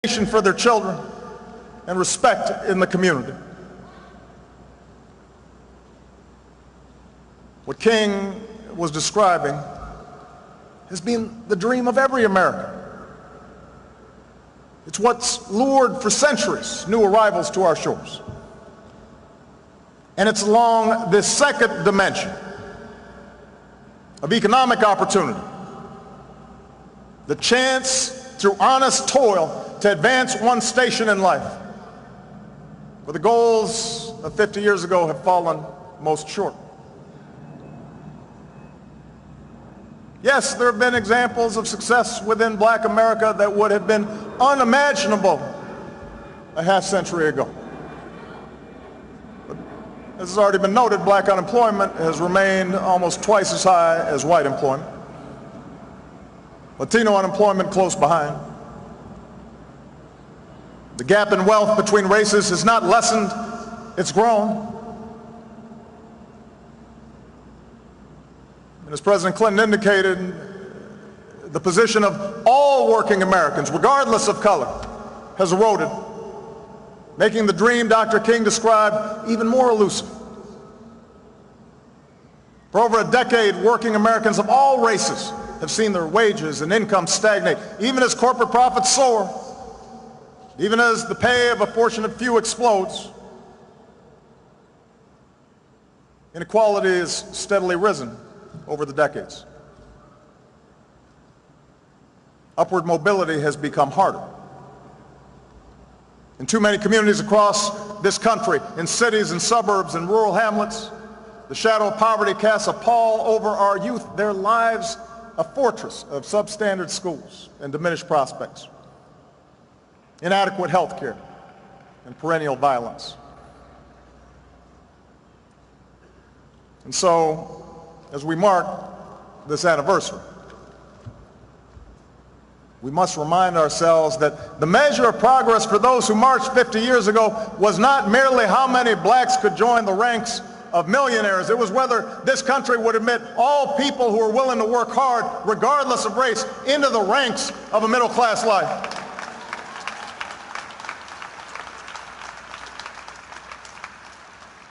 for their children and respect in the community. What King was describing has been the dream of every American. It's what's lured for centuries new arrivals to our shores. And it's along this second dimension of economic opportunity, the chance through honest toil to advance one station in life, where the goals of 50 years ago have fallen most short. Yes, there have been examples of success within Black America that would have been unimaginable a half-century ago. But as has already been noted, Black unemployment has remained almost twice as high as white employment. Latino unemployment close behind. The gap in wealth between races has not lessened, it's grown. And as President Clinton indicated, the position of all working Americans, regardless of color, has eroded, making the dream Dr. King described even more elusive. For over a decade, working Americans of all races have seen their wages and income stagnate, even as corporate profits soar, even as the pay of a fortunate few explodes. Inequality has steadily risen over the decades. Upward mobility has become harder. In too many communities across this country, in cities and suburbs and rural hamlets, the shadow of poverty casts a pall over our youth, their lives a fortress of substandard schools and diminished prospects, inadequate health care, and perennial violence. And so, as we mark this anniversary, we must remind ourselves that the measure of progress for those who marched 50 years ago was not merely how many blacks could join the ranks of millionaires. It was whether this country would admit all people who are willing to work hard, regardless of race, into the ranks of a middle-class life.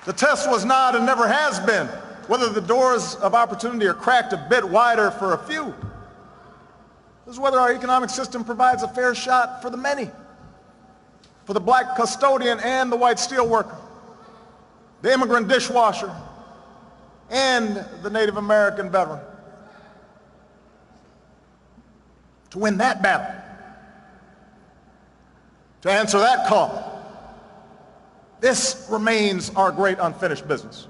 The test was not and never has been whether the doors of opportunity are cracked a bit wider for a few. This is whether our economic system provides a fair shot for the many, for the black custodian and the white steelworker, the immigrant dishwasher, and the Native American veteran. To win that battle, to answer that call, this remains our great unfinished business.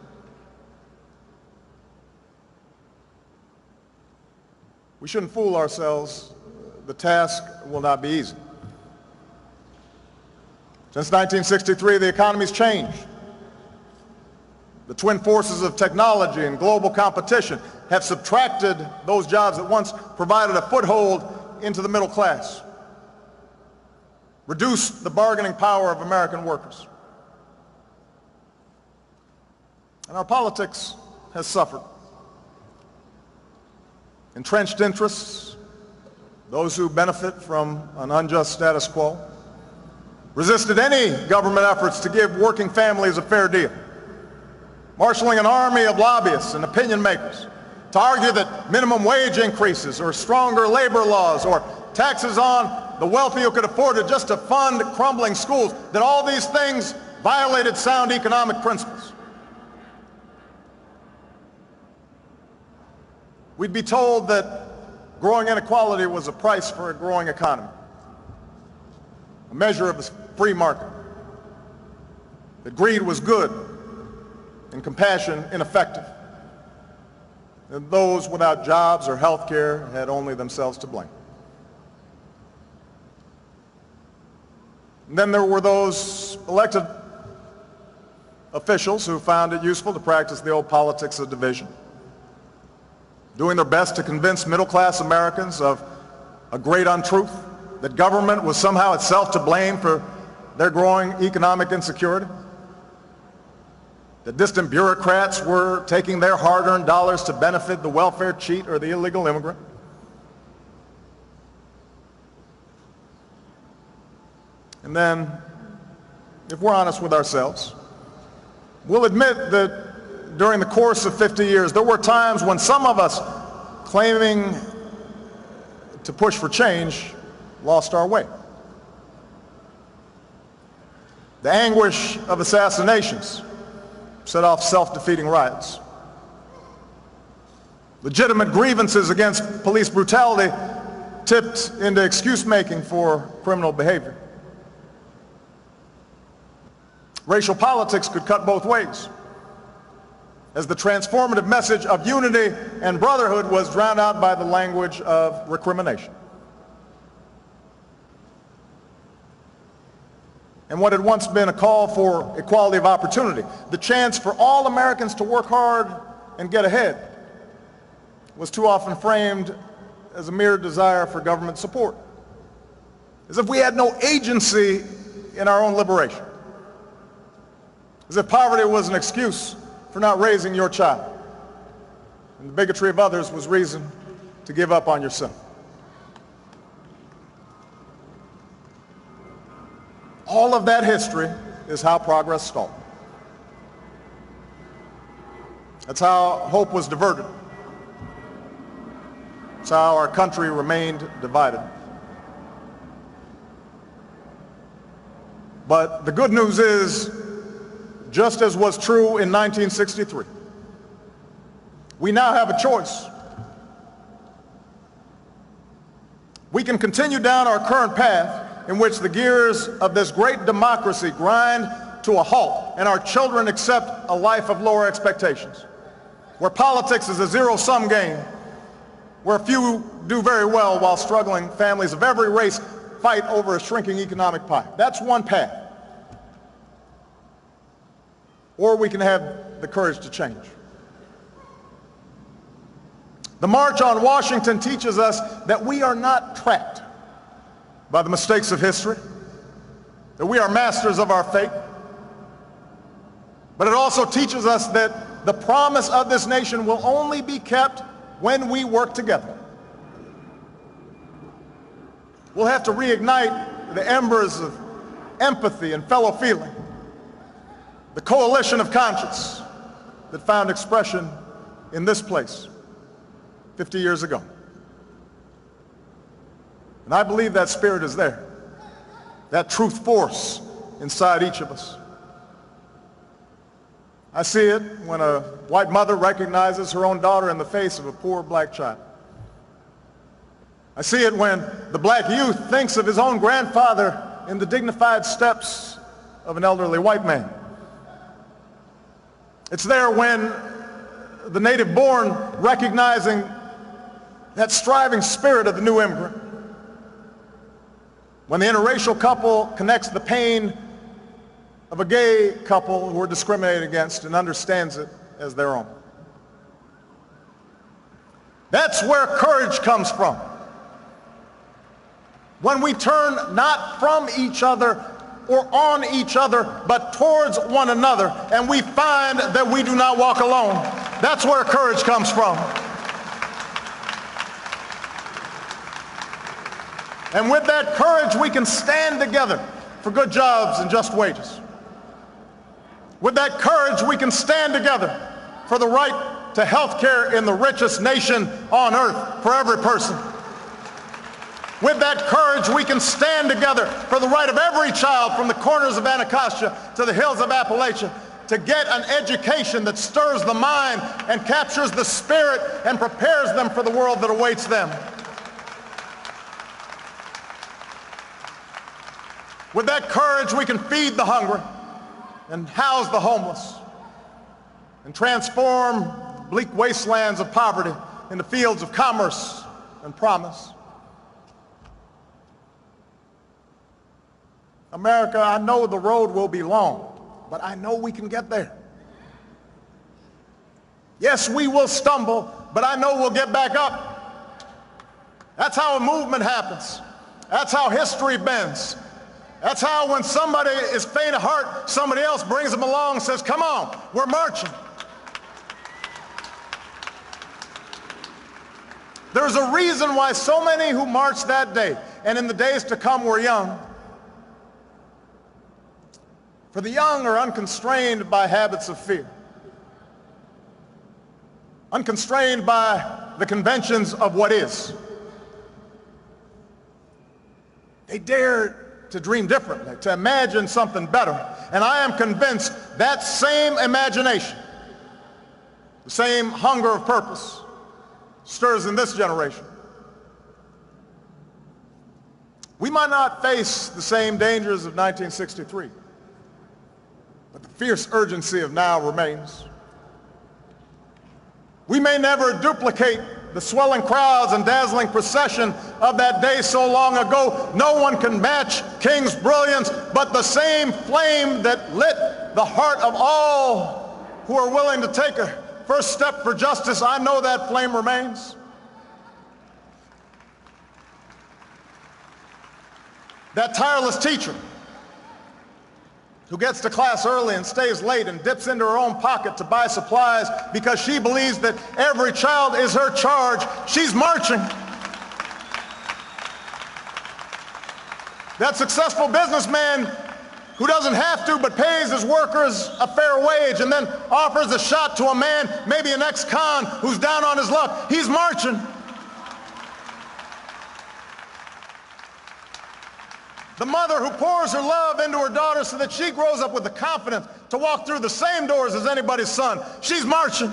We shouldn't fool ourselves. The task will not be easy. Since 1963, the economy's changed. The twin forces of technology and global competition have subtracted those jobs that once provided a foothold into the middle class, reduced the bargaining power of American workers. And our politics has suffered. Entrenched interests, those who benefit from an unjust status quo, resisted any government efforts to give working families a fair deal, marshaling an army of lobbyists and opinion makers to argue that minimum wage increases or stronger labor laws or taxes on the wealthy who could afford it just to fund crumbling schools, that all these things violated sound economic principles. We'd be told that growing inequality was a price for a growing economy, a measure of a free market, that greed was good and compassion ineffective, and those without jobs or health care had only themselves to blame. And then there were those elected officials who found it useful to practice the old politics of division, doing their best to convince middle-class Americans of a great untruth, that government was somehow itself to blame for their growing economic insecurity, that distant bureaucrats were taking their hard-earned dollars to benefit the welfare cheat or the illegal immigrant. And then, if we're honest with ourselves, we'll admit that during the course of 50 years, there were times when some of us, claiming to push for change, lost our way. The anguish of assassinations set off self-defeating riots. Legitimate grievances against police brutality tipped into excuse-making for criminal behavior. Racial politics could cut both ways, as the transformative message of unity and brotherhood was drowned out by the language of recrimination. And what had once been a call for equality of opportunity, the chance for all Americans to work hard and get ahead, was too often framed as a mere desire for government support, as if we had no agency in our own liberation, as if poverty was an excuse for not raising your child, and the bigotry of others was reason to give up on yourself. All of that history is how progress stalled. That's how hope was diverted. That's how our country remained divided. But the good news is, just as was true in 1963, we now have a choice. We can continue down our current path in which the gears of this great democracy grind to a halt and our children accept a life of lower expectations, where politics is a zero-sum game, where few do very well while struggling families of every race fight over a shrinking economic pie. That's one path. Or we can have the courage to change. The March on Washington teaches us that we are not trapped by the mistakes of history, that we are masters of our fate. But it also teaches us that the promise of this nation will only be kept when we work together. We'll have to reignite the embers of empathy and fellow feeling, the coalition of conscience that found expression in this place 50 years ago. And I believe that spirit is there, that truth force inside each of us. I see it when a white mother recognizes her own daughter in the face of a poor black child. I see it when the black youth thinks of his own grandfather in the dignified steps of an elderly white man. It's there when the native born, recognizing that striving spirit of the new immigrant, when the interracial couple connects the pain of a gay couple who are discriminated against and understands it as their own. That's where courage comes from. When we turn not from each other or on each other, but towards one another, and we find that we do not walk alone. That's where courage comes from. And with that courage, we can stand together for good jobs and just wages. With that courage, we can stand together for the right to health care in the richest nation on earth for every person. With that courage, we can stand together for the right of every child from the corners of Anacostia to the hills of Appalachia to get an education that stirs the mind and captures the spirit and prepares them for the world that awaits them. With that courage, we can feed the hungry and house the homeless and transform bleak wastelands of poverty into fields of commerce and promise. America, I know the road will be long, but I know we can get there. Yes, we will stumble, but I know we'll get back up. That's how a movement happens. That's how history bends. That's how when somebody is faint of heart, somebody else brings them along and says, come on, we're marching. There's a reason why so many who marched that day and in the days to come were young. For the young are unconstrained by habits of fear, unconstrained by the conventions of what is. They dare to dream differently, to imagine something better. And I am convinced that same imagination, the same hunger of purpose, stirs in this generation. We might not face the same dangers of 1963, but the fierce urgency of now remains. We may never duplicate the swelling crowds and dazzling procession of that day so long ago. No one can match King's brilliance, but the same flame that lit the heart of all who are willing to take a first step for justice, I know that flame remains. That tireless teacher who gets to class early and stays late and dips into her own pocket to buy supplies because she believes that every child is her charge, she's marching. That successful businessman who doesn't have to but pays his workers a fair wage and then offers a shot to a man, maybe an ex-con, who's down on his luck, he's marching. The mother who pours her love into her daughter so that she grows up with the confidence to walk through the same doors as anybody's son, she's marching.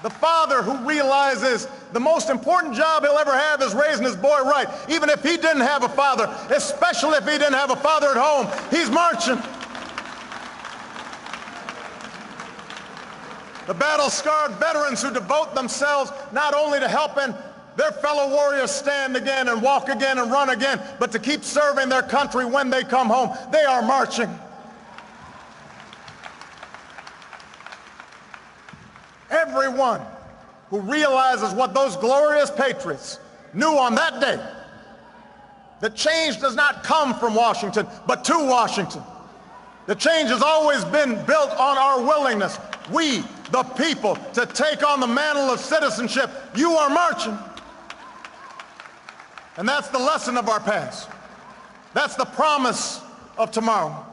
The father who realizes the most important job he'll ever have is raising his boy right, even if he didn't have a father, especially if he didn't have a father at home, he's marching. The battle-scarred veterans who devote themselves not only to helping their fellow warriors stand again and walk again and run again, but to keep serving their country when they come home, they are marching. Everyone who realizes what those glorious patriots knew on that day, that change does not come from Washington, but to Washington. The change has always been built on our willingness, we, the people, to take on the mantle of citizenship. You are marching. And that's the lesson of our past. That's the promise of tomorrow.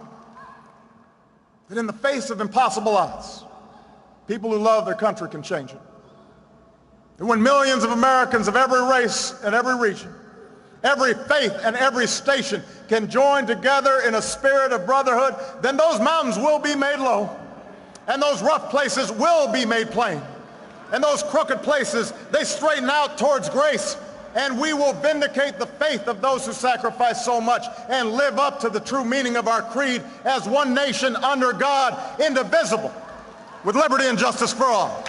That in the face of impossible odds, people who love their country can change it. And when millions of Americans of every race and every region, every faith and every station can join together in a spirit of brotherhood, then those mountains will be made low, and those rough places will be made plain, and those crooked places, they straighten out towards grace. And we will vindicate the faith of those who sacrifice so much and live up to the true meaning of our creed as one nation under God, indivisible, with liberty and justice for all.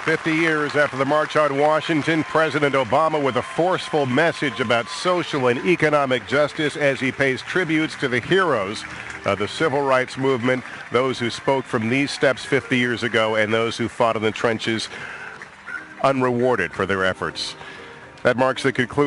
"50 years after the March on Washington, President Obama with a forceful message about social and economic justice as he pays tributes to the heroes of the civil rights movement, those who spoke from these steps 50 years ago and those who fought in the trenches unrewarded for their efforts. That marks the conclusion